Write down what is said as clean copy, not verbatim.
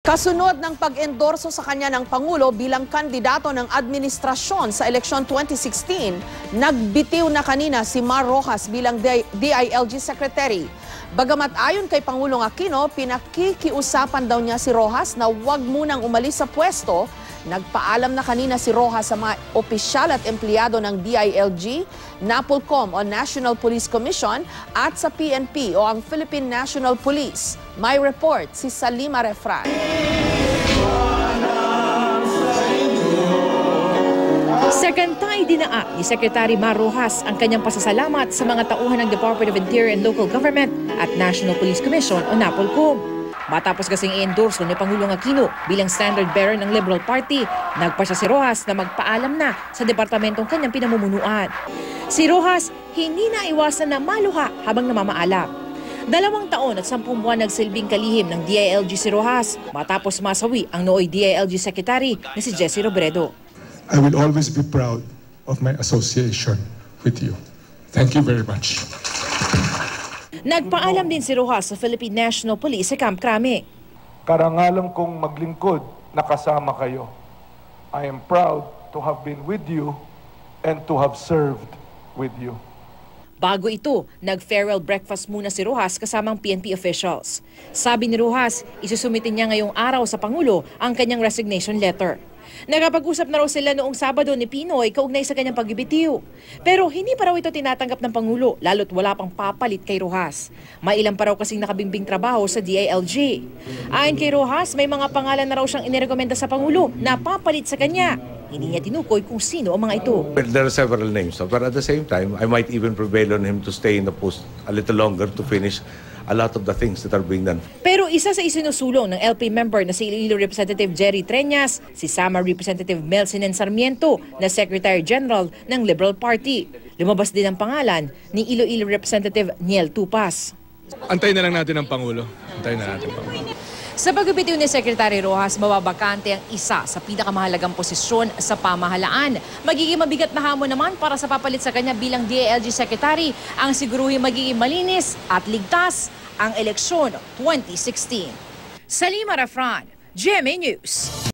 Kasunod ng pag-endorso sa kanya ng Pangulo bilang kandidato ng administrasyon sa eleksyon 2016, nagbitiw na kanina si Mar Rojas bilang DILG Secretary. Bagamat ayon kay Pangulong Aquino, pinakikiusapan daw niya si Rojas na huwag munang umalis sa pwesto. Nagpaalam na kanina si Rojas sa mga opisyal at empleyado ng DILG, NAPOLCOM o National Police Commission at sa PNP o ang Philippine National Police. May report si Salima Refran. Second-tay dinaa ni Secretary Mar Rojas ang kanyang pasasalamat sa mga tauhan ng Department of Interior and Local Government at National Police Commission o NAPOLCOM. Matapos kasing i-endorso ni Pangulong Aquino bilang standard bearer ng Liberal Party, nagpasya si Rojas na magpaalam na sa departamentong kanyang pinamumunuan. Si Rojas hindi na iwasan na maluha habang namamaalam. 2 taon at 10 buwan nagsilbing kalihim ng DILG si Rojas matapos masawi ang nooy DILG Secretary na si Jesse Robredo. I will always be proud of my association with you. Thank you very much. Nagpaalam din si Rojas sa Philippine National Police sa Camp Crame. Karangalan kong maglingkod na kasama kayo. I am proud to have been with you and to have served with you. Bago ito, nag-farewell breakfast muna si Rojas kasamang PNP officials. Sabi ni Rojas, isusumitin niya ngayong araw sa Pangulo ang kanyang resignation letter. Nakapag-usap na raw sila noong Sabado ni Pinoy kaugnay sa kanyang pagbibitiw. Pero hindi pa raw ito tinatanggap ng Pangulo lalo't wala pang papalit kay Rojas. May ilan pa raw kasing nakabimbing trabaho sa DILG. Ayon kay Rojas, may mga pangalan na raw siyang inirekomenda sa Pangulo na papalit sa kanya. Hindi niya tinukoy kung sino ang mga ito. Well, there are several names, but at the same time, I might even prevail on him to stay in the post a little longer to finish a lot of the things that are being done. Pero isa sa isinusulong ng LP member na si Iloilo Representative Jerry Treñas, si Samar Representative Mel Sinen Sarmiento na Secretary General ng Liberal Party. Lumabas din ang pangalan ni Iloilo Representative Niel Tupas. Antayin na lang natin ang Pangulo. Antayin na natin ang Pangulo. Sa pagbibitiw ni Secretary Rojas, mababakante ang isa sa pinakamahalagang posisyon sa pamahalaan. Magiging mabigat na hamon naman para sa papalit sa kanya bilang DILG Secretary ang siguruhin magiging malinis at ligtas ang eleksyon 2016. Salima Refran, GMA News.